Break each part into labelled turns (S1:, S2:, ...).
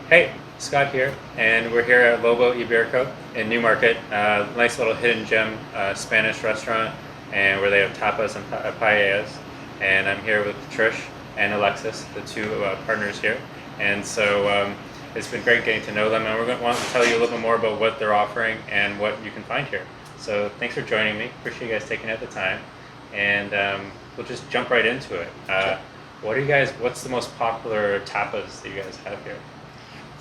S1: Hey, Scott here, and we're here at Lobo Iberico in Newmarket. Nice little hidden gem Spanish restaurant, and where they have tapas and paellas. And I'm here with Trish and Alexis, the two partners here. And so it's been great getting to know them, and we're going to want to tell you a little bit more about what they're offering and what you can find here. So thanks for joining me. Appreciate you guys taking out the time, and we'll just jump right into it. What's the most popular tapas that you guys have here?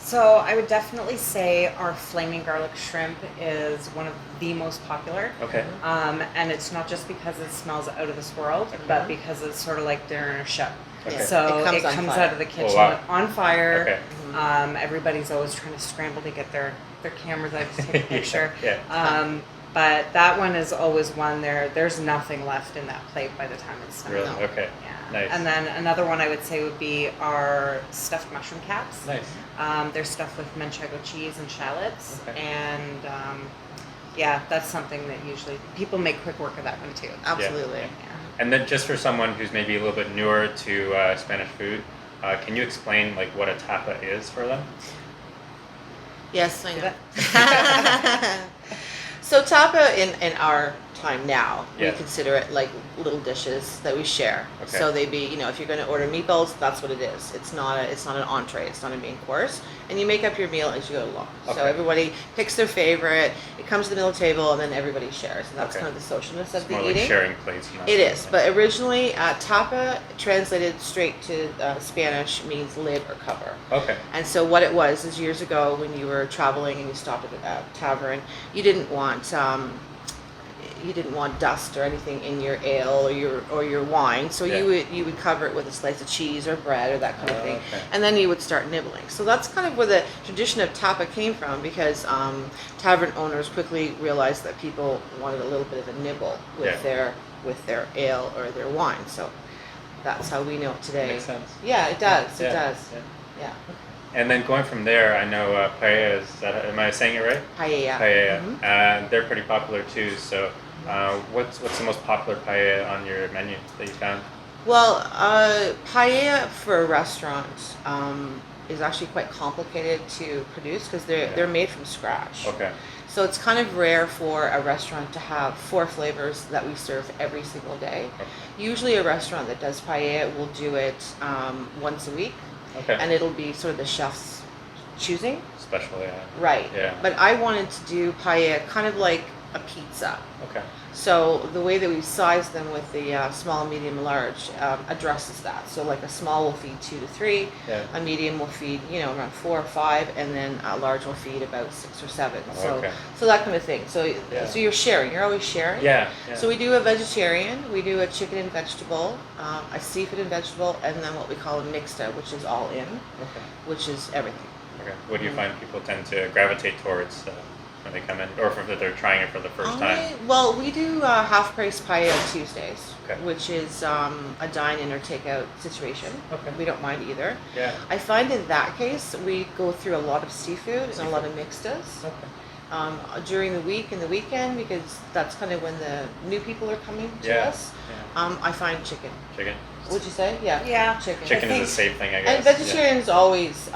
S2: So I would definitely say our flaming garlic shrimp is one of the most popular.
S1: Okay.
S2: And it's not just because it smells out of this world, but because it's sort of like dinner in a ship.
S1: Okay.
S2: So
S3: It comes
S2: out of the kitchen on fire.
S1: Okay.
S2: Everybody's always trying to scramble to get their cameras out to take a picture.
S1: Yeah.
S2: But that one is always one there's nothing left in that plate by the time it's done.
S1: Really?
S3: No.
S1: Okay.
S2: Yeah.
S1: Nice.
S2: And then another one I would say would be our stuffed mushroom caps.
S1: Nice.
S2: They're stuffed with manchego cheese and shallots,
S1: Okay.
S2: and that's something that usually people make quick work of that one too.
S3: Absolutely.
S1: Yeah.
S2: Yeah.
S1: And then just for someone who's maybe a little bit newer to Spanish food, can you explain like what a tapa is for them?
S3: Yes, I know. So tapa in our time now,
S1: Yeah.
S3: we consider it like little dishes that we share.
S1: Okay.
S3: So they'd be, if you're going to order meatballs, that's what it is. It's not an entree. It's not a main course, and you make up your meal as you go along. So
S1: Okay.
S3: everybody picks their favorite. It comes to the middle table, and then everybody shares. And that's
S1: Okay.
S3: kind of the socialness of
S1: It's
S3: the
S1: more
S3: eating.
S1: like sharing plates. And that
S3: It
S1: sort of
S3: is,
S1: thing.
S3: but originally tapa translated straight to Spanish means lid or cover.
S1: Okay.
S3: And so what it was is years ago when you were traveling and you stopped at a tavern, you didn't want dust or anything in your ale or your wine, so
S1: Yeah.
S3: you would cover it with a slice of cheese or bread or that kind of thing,
S1: Okay.
S3: and then you would start nibbling. So that's kind of where the tradition of tapa came from, because tavern owners quickly realized that people wanted a little bit of a nibble with
S1: Yeah.
S3: their ale or their wine. So that's how we know it today.
S1: Makes sense.
S3: Yeah, it does.
S1: Yeah.
S3: It does.
S1: Yeah.
S3: Yeah.
S1: And then going from there, I know paellas. Am I saying it right?
S3: Paella.
S1: Paella.
S3: Mhm.
S1: They're pretty popular too. So, what's the most popular paella on your menu that you found?
S3: Well, paella for a restaurant is actually quite complicated to produce because they're made from scratch.
S1: Okay.
S3: So it's kind of rare for a restaurant to have 4 flavors that we serve every single day.
S1: Okay.
S3: Usually a restaurant that does paella will do it once a week,
S1: Okay.
S3: and it'll be sort of the chef's choosing.
S1: Special, yeah.
S3: Right.
S1: Yeah.
S3: But I wanted to do paella kind of like a pizza.
S1: Okay.
S3: So the way that we size them with the small, medium, large addresses that. So like a small will feed 2 to 3,
S1: Yeah.
S3: a medium will feed around 4 or 5, and then a large will feed about 6 or 7. So
S1: Okay.
S3: so that kind of thing. So
S1: Yeah.
S3: so you're sharing. You're always sharing.
S1: Yeah. Yeah.
S3: So we do a vegetarian, we do a chicken and vegetable, a seafood and vegetable, and then what we call a mixta, which is all in,
S1: Okay.
S3: which is everything.
S1: Okay. What do you find people tend to gravitate towards when they come in, or if they're trying it for the first time?
S3: Well, we do half price paella Tuesdays,
S1: Okay.
S3: which is a dine-in or takeout situation.
S1: Okay.
S3: We don't mind either.
S1: Yeah.
S3: I find in that case we go through a lot of seafood and a lot of mixtas
S1: Okay.
S3: during the week and the weekend, because that's kind of when the new people are coming to
S1: Yeah.
S3: us.
S1: Yeah.
S3: I find chicken.
S1: Chicken.
S3: Would you say? Yeah.
S2: Yeah.
S3: Chicken.
S1: Chicken
S2: think-
S1: is a safe thing, I guess.
S3: And vegetarians always,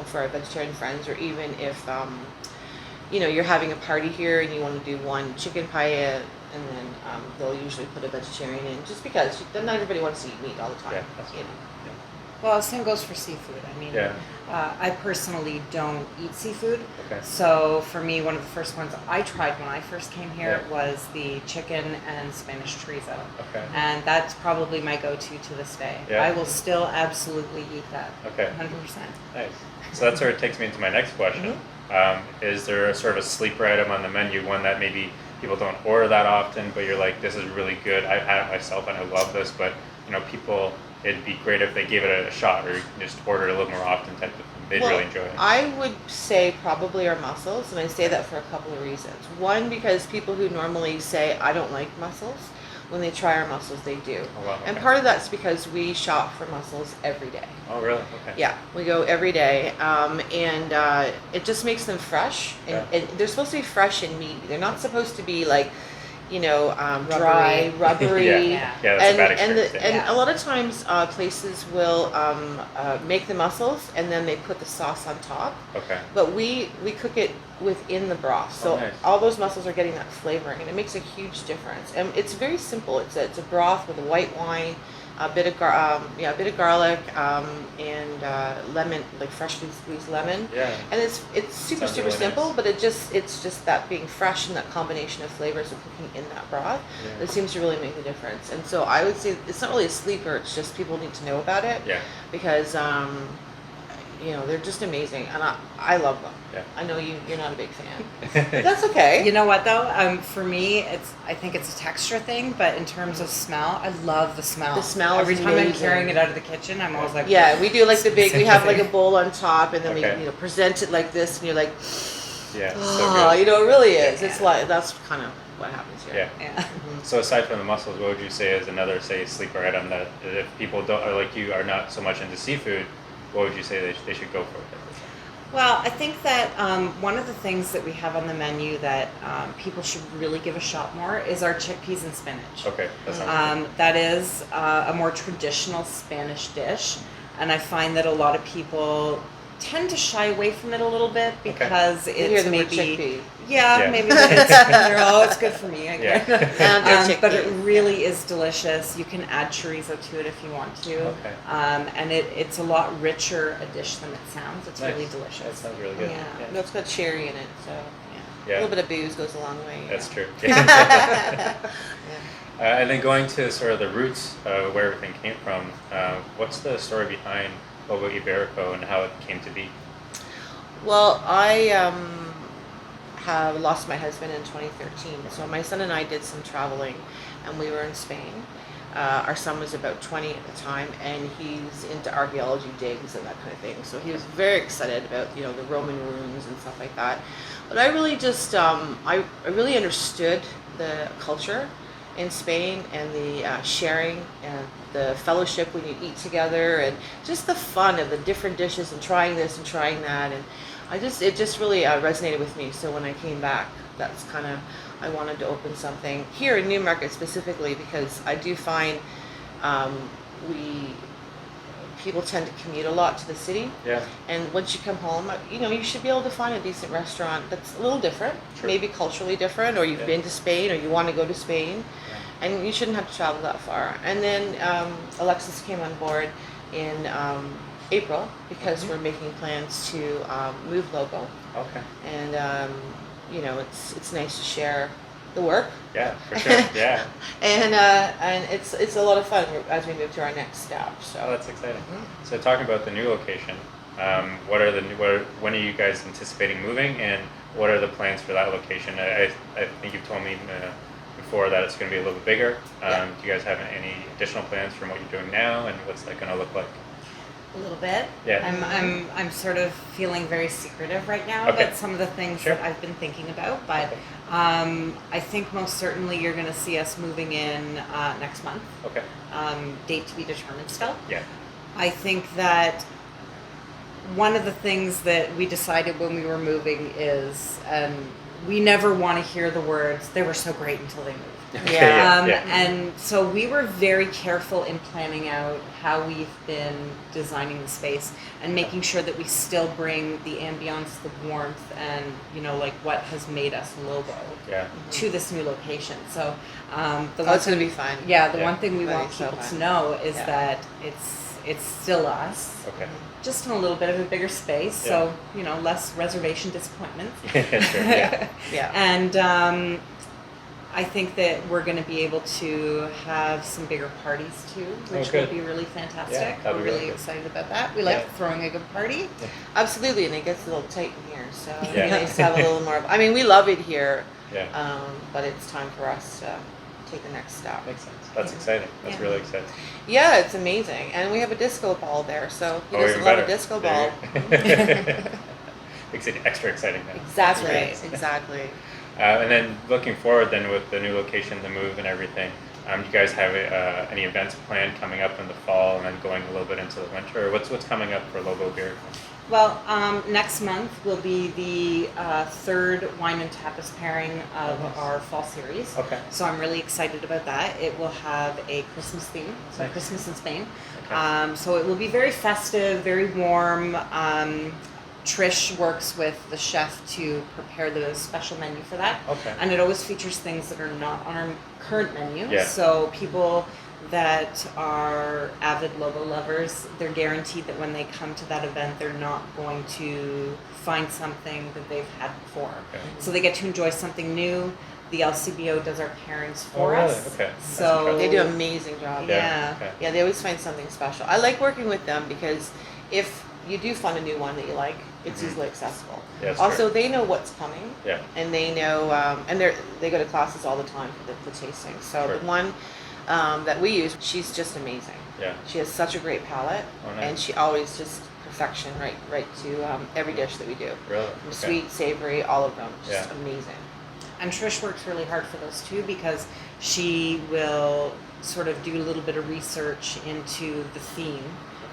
S3: for our vegetarian friends, or even if, you're having a party here and you want to do one chicken paella, and then they'll usually put a vegetarian in, just because not everybody wants to eat meat all the time.
S1: Yeah, that's
S3: you know.
S2: Well, same goes for seafood. I mean,
S1: Yeah.
S2: I personally don't eat seafood.
S1: Okay.
S2: So for me, one of the first ones I tried when I first came here
S1: Yeah.
S2: was the chicken and Spanish chorizo.
S1: Okay.
S2: And that's probably my go-to to this day.
S1: Yeah.
S2: I will still absolutely eat that.
S1: Okay.
S2: 100%.
S1: Nice. So that sort of takes me into my next question. Is there a sort of a sleeper item on the menu, one that maybe people don't order that often, but you're like, this is really good. I've had it myself and I love this, but people, it'd be great if they gave it a shot, or you can just order it a little more often type of thing. They'd really enjoy it.
S3: I would say probably our mussels, and I say that for a couple of reasons. One, because people who normally say, I don't like mussels, when they try our mussels, they do.
S1: Oh, wow,
S3: And
S1: okay.
S3: part of that's because we shop for mussels every day.
S1: Oh, really? Okay.
S3: Yeah, we go every day, and it just makes them fresh. And,
S1: Yeah.
S3: and they're supposed to be fresh and meaty. They're not supposed to be like, dry, rubbery.
S1: Yeah, that's a bad experience.
S3: And a lot of times places will make the mussels and then they put the sauce on top.
S1: Okay.
S3: But we cook it within the broth, so
S1: nice.
S3: all those mussels are getting that flavoring, and it makes a huge difference. And it's very simple. It's a broth with a white wine, a bit of garlic, and lemon, like freshly squeezed lemon.
S1: Yeah.
S3: And it's super
S1: Sounds really
S3: simple,
S1: nice.
S3: but it's just that being fresh and that combination of flavors of cooking in that broth that seems to really make a difference. And so I would say it's not really a sleeper. It's just people need to know about it.
S1: Yeah.
S3: Because they're just amazing, and I love them.
S1: Yeah.
S3: I know you're not a big fan. But that's okay.
S2: You know what though? For me, I think it's a texture thing, but in terms of smell, I love the smell.
S3: The smell
S2: Every
S3: is
S2: time I'm
S3: amazing.
S2: carrying it out of the kitchen, I'm always like,
S3: Yeah, we do like the big. We have like a bowl on top, and then
S1: Okay.
S3: we present it like this, and you're like,
S1: Yeah.
S3: oh,
S1: So good.
S3: it really is.
S2: Yeah.
S3: It's like that's kind of what happens here.
S1: Yeah.
S2: Yeah.
S1: So aside from the mussels, what would you say is another, say, sleeper item that if people don't, or like you, are not so much into seafood, what would you say they should go for?
S2: Well, I think that one of the things that we have on the menu that people should really give a shot more is our chickpeas and spinach.
S1: Okay, that sounds
S2: That is a more traditional Spanish dish, and I find that a lot of people tend to shy away from it a little bit because
S3: You hear
S2: it's
S3: the word
S2: maybe
S3: chickpea.
S2: yeah. Maybe it's good for me. I guess.
S3: And they're
S2: But it
S3: chickpeas.
S2: really is delicious. You can add chorizo to it if you want to.
S1: Okay.
S2: And it's a lot richer a dish than it sounds. It's
S1: Nice.
S2: really delicious.
S1: That sounds really good.
S2: Yeah.
S3: No, it's got cherry in it, so
S2: Yeah.
S1: Yeah.
S3: a little bit of booze goes a long way.
S1: That's true.
S3: Yeah.
S1: And then going to sort of the roots of where everything came from, what's the story behind Lobo Iberico and how it came to be?
S3: Well, I have lost my husband in 2013, so my son and I did some traveling, and we were in Spain. Our son was about 20 at the time, and he's into archaeology digs and that kind of thing. So he was very excited about the Roman ruins and stuff like that. But I really just I really understood the culture in Spain and the sharing and the fellowship when you eat together and just the fun of the different dishes and trying this and trying that, and it just really resonated with me. So when I came back, that's kind of, I wanted to open something here in Newmarket specifically, because I do find people tend to commute a lot to the city.
S1: Yeah.
S3: And once you come home, you should be able to find a decent restaurant that's a little different,
S1: Sure.
S3: maybe culturally different, or you've been to Spain, or you want to go to Spain, and you shouldn't have to travel that far. And then Alexis came on board in April, because we're making plans to move Lobo,
S1: Okay.
S3: and it's nice to share the work.
S1: Yeah, for sure. Yeah.
S3: And it's a lot of fun as we move to our next step.
S1: Oh,
S3: So
S1: that's exciting. So talking about the new location, when are you guys anticipating moving, and what are the plans for that location? I think you've told me before that it's going to be a little bit bigger.
S3: Yeah.
S1: Do you guys have any additional plans from what you're doing now, and what's that going to look like?
S2: A little bit.
S1: Yeah.
S2: I'm sort of feeling very secretive right now
S1: Okay.
S2: about some of the things
S1: Sure.
S2: that I've been thinking about, but
S1: Okay.
S2: I think most certainly you're going to see us moving in next month.
S1: Okay.
S2: Date to be determined still.
S1: Yeah.
S2: I think that one of the things that we decided when we were moving is we never want to hear the words, they were so great until they moved.
S1: Okay,
S3: Yeah.
S1: yeah.
S2: And so we were very careful in planning out how we've been designing the space and making sure that we still bring the ambiance, the warmth, and like what has made us Lobo
S1: Yeah.
S2: to this new location. So the
S3: it's going to be fun.
S2: yeah, the
S1: Yeah.
S2: one thing we
S3: That'd
S2: want
S3: be so
S2: people to
S3: fun.
S2: know is
S3: Yeah.
S2: that it's still us,
S1: Okay.
S2: just in a little bit of a bigger space. So less reservation disappointments.
S1: Yeah, sure. Yeah.
S3: Yeah.
S2: And I think that we're going to be able to have some bigger parties too, which
S1: good.
S2: would be really fantastic.
S1: Yeah, that'd
S2: We're
S1: be really
S2: really
S1: good.
S2: excited about that. We like
S1: Yeah.
S2: throwing a good party.
S3: Absolutely, and it gets a little tight in here, so
S1: Yeah.
S3: it's nice to have a little more. I mean, we love it here,
S1: Yeah.
S3: but it's time for us to take the next step.
S1: Makes sense. That's exciting. That's
S2: Yeah.
S1: really exciting.
S3: Yeah, it's amazing, and we have a disco ball there, so who
S1: Oh,
S3: doesn't
S1: even
S3: love a
S1: better.
S3: disco
S1: There
S3: ball?
S1: you go. Makes it extra exciting now.
S3: Exactly,
S1: That's great.
S3: exactly.
S1: And then looking forward, then with the new location, the move, and everything, do you guys have any events planned coming up in the fall, and then going a little bit into the winter? Or what's coming up for Lobo Beer?
S2: Well, next month will be the third wine and tapas pairing of
S1: Nice.
S2: our fall series.
S1: Okay.
S2: So I'm really excited about that. It will have a Christmas theme, so
S1: Nice.
S2: Christmas in Spain.
S1: Okay.
S2: So it will be very festive, very warm. Trish works with the chef to prepare the special menu for that.
S1: Okay.
S2: And it always features things that are not on our current menu.
S1: Yeah.
S2: So people that are avid Lobo lovers, they're guaranteed that when they come to that event, they're not going to find something that they've had before.
S1: Okay.
S2: So they get to enjoy something new. The LCBO does our pairings
S1: Oh,
S2: for
S1: really?
S2: us.
S1: Okay. That's
S2: So
S3: They do an amazing job.
S2: Yeah.
S1: Okay.
S3: Yeah, they always find something special. I like working with them because if you do find a new one that you like, it's
S1: Mhm.
S3: easily accessible.
S1: Yeah, that's
S3: Also,
S1: true.
S3: they know what's coming,
S1: Yeah.
S3: and they know, and they go to classes all the time for the tasting. So
S1: Sure.
S3: the one that we use, she's just amazing.
S1: Yeah.
S3: She has such a great palate,
S1: Oh, nice.
S3: and she always just perfection right to every dish that we do.
S1: Really?
S3: From
S1: Okay.
S3: sweet, savory, all of them. Just
S1: Yeah.
S3: amazing.
S2: And Trish works really hard for those too because she will sort of do a little bit of research into the theme.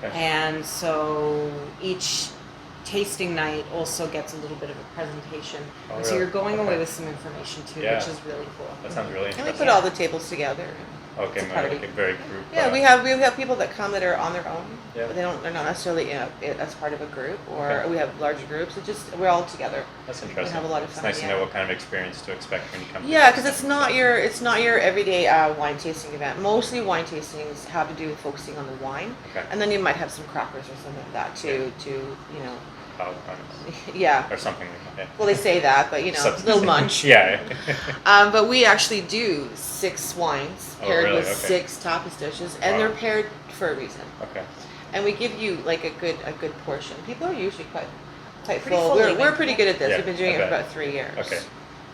S1: Okay.
S2: And so each tasting night also gets a little bit of a presentation.
S1: Oh,
S2: and so
S1: really?
S2: you're going away
S1: Okay.
S2: with some information too,
S1: Yeah.
S2: which is really cool.
S1: That sounds really
S3: And we
S1: interesting.
S3: put all the tables together.
S1: Okay,
S3: It's a
S1: more
S3: party.
S1: like a very group.
S3: Yeah, we have people that come that are on their own,
S1: Yeah.
S3: but they're not necessarily as part of a group, or
S1: Okay.
S3: we have larger groups. We're all together.
S1: That's interesting.
S3: have a lot of
S1: It's
S3: fun,
S1: nice to
S3: yeah.
S1: know what kind of experience to expect when you come.
S3: Yeah,
S1: to
S3: because
S1: this
S3: it's
S1: thing.
S3: not your everyday wine tasting event. Mostly wine tastings have to do with focusing on the wine,
S1: Okay.
S3: and then you might have some crackers or something like that to
S1: Cloud promise.
S3: yeah.
S1: Or something like that.
S3: Well, they say that, but a little munch.
S1: Yeah.
S3: But we actually do 6 wines
S1: Oh,
S3: paired
S1: really?
S3: with
S1: Okay.
S3: 6 tapas dishes, and
S1: Wow.
S3: they're paired for a reason.
S1: Okay.
S3: And we give you like a good portion. People are usually quite
S2: Pretty
S3: full.
S2: full
S3: We're
S2: even.
S3: pretty good at this.
S1: Yeah,
S3: We've been doing
S1: I
S3: it for
S1: bet.
S3: about 3 years.
S1: Okay.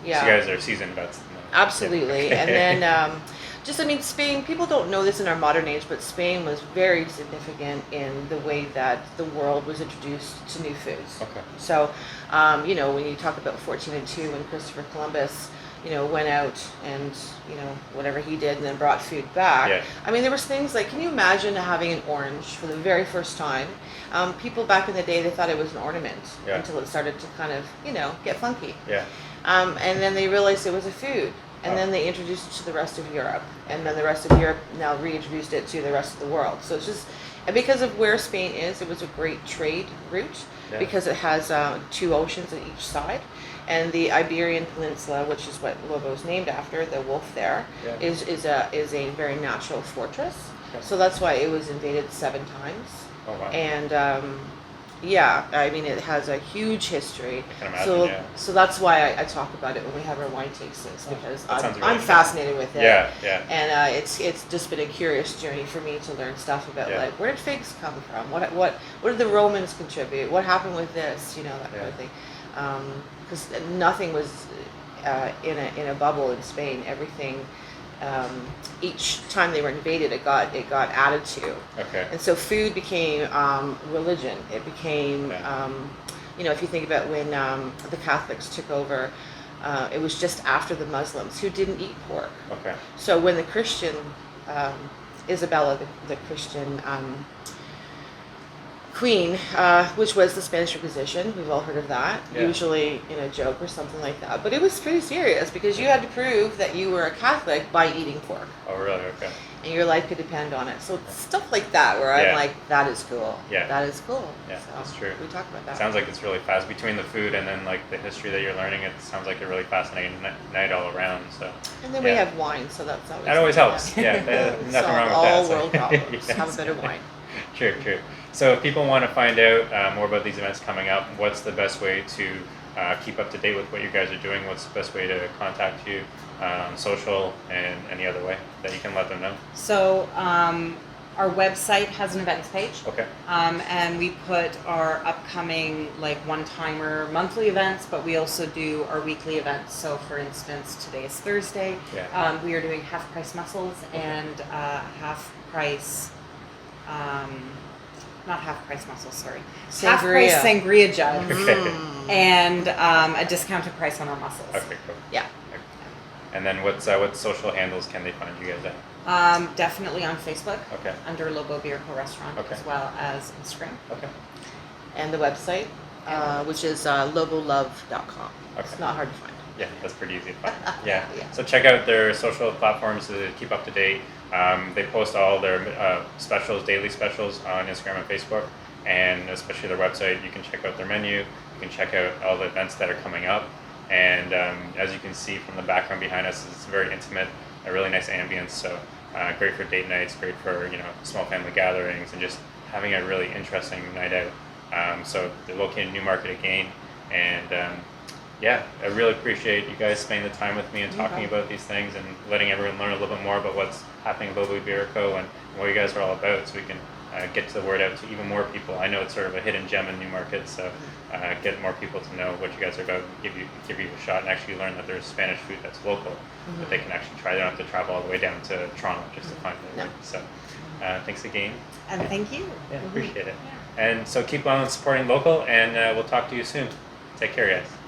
S3: Yeah.
S1: So you guys are seasoned vets. then.
S3: Absolutely.
S1: Yeah.
S3: And then Spain, people don't know this in our modern age, but Spain was very significant in the way that the world was introduced to new foods.
S1: Okay.
S3: So, when you talk about 1402, when Christopher Columbus, went out and, whatever he did and then brought food back.
S1: Yeah.
S3: I mean, there was things like, can you imagine having an orange for the very first time? People back in the day, they thought it was an ornament
S1: Yeah.
S3: until it started to kind of, get funky.
S1: Yeah.
S3: And then they realized it was a food. And
S1: Oh.
S3: then they introduced it to the rest of Europe. And then the rest of Europe now reintroduced it to the rest of the world. So it's just, and because of where Spain is, it was a great trade route
S1: Yeah.
S3: because it has 2 oceans on each side. And the Iberian Peninsula, which is what Lobo is named after, the wolf there,
S1: Yeah.
S3: is a very natural fortress.
S1: Okay.
S3: So that's why it was invaded 7 times.
S1: Oh wow.
S3: And yeah, I mean, it has a huge history.
S1: I can imagine,
S3: So,
S1: yeah.
S3: so that's why I talk about it when we have our wine tastings,
S1: Oh,
S3: because
S1: that sounds
S3: I'm
S1: really
S3: fascinated with it.
S1: Yeah. Yeah.
S3: And it's just been a curious journey for me to learn stuff about
S1: Yeah.
S3: like where did figs come from? What did the Romans contribute? What happened with this? That kind of thing. Because nothing was in a bubble in Spain. Everything. Each time they were invaded, it got added to.
S1: Okay.
S3: And so food became religion. It became,
S1: Yeah.
S3: if you think about when the Catholics took over, it was just after the Muslims who didn't eat pork.
S1: Okay.
S3: So when the Christian, Isabella, the Christian queen, which was the Spanish Inquisition, we've all heard of that,
S1: Yeah.
S3: usually in a joke or something like that. But it was pretty serious because you had to prove that you were a Catholic by eating pork.
S1: Oh really? Okay.
S3: And your life could depend on it. So it's stuff like that where
S1: Yeah.
S3: I'm like, that is cool.
S1: Yeah.
S3: That is cool.
S1: Yeah,
S3: So
S1: that's true.
S3: We talk about that.
S1: Sounds like it's really fast between the food and then like the history that you're learning. It sounds like a really fascinating night all around. So
S3: And then we
S1: yeah.
S3: have wine, so that's always
S1: that always helps. Yeah, nothing
S3: Solve
S1: wrong with
S3: all
S1: that. so-
S3: world problems.
S1: Yes.
S3: Have a better wine.
S1: True. So if people want to find out more about these events coming up, what's the best way to keep up to date with what you guys are doing? What's the best way to contact you on social and any other way that you can let them know?
S2: So our website has an events page.
S1: Okay.
S2: And we put our upcoming one-timer monthly events, but we also do our weekly events. So for instance, today is Thursday.
S1: Yeah.
S2: We are doing half-price mussels and half-price, not half-price mussels, sorry. Half-price sangria jug
S1: Okay.
S2: and a discounted price on our mussels.
S1: Okay. Cool.
S3: Yeah.
S1: And then what social handles can they find you guys at?
S2: Definitely on Facebook
S1: Okay.
S2: under Lobo Iberico Restaurant
S1: Okay.
S2: as well as Instagram.
S1: Okay.
S3: and the website, which is lobolove.com.
S1: Okay.
S3: It's not hard to find.
S1: Yeah, that's pretty easy to find. Yeah.
S3: Yeah.
S1: So check out their social platforms to keep up to date. They post all their specials, daily specials on Instagram and Facebook, and especially their website. You can check out their menu. You can check out all the events that are coming up. And as you can see from the background behind us, it's very intimate, a really nice ambience. So great for date nights, great for small family gatherings, and just having a really interesting night out. So they're located in Newmarket again, and yeah, I really appreciate you guys spending the time with me and talking about these things and letting everyone learn a little bit more about what's happening at Lobo Iberico and what you guys are all about, so we can get the word out to even more people. I know it's sort of a hidden gem in Newmarket, so get more people to know what you guys are about, give you a shot, and actually learn that there's Spanish food that's local that they can actually try. They don't have to travel all the way down to Toronto just to find it.
S3: No.
S1: So thanks again.
S2: And thank you.
S1: Yeah, appreciate it. And so keep on supporting local, and we'll talk to you soon. Take care, guys.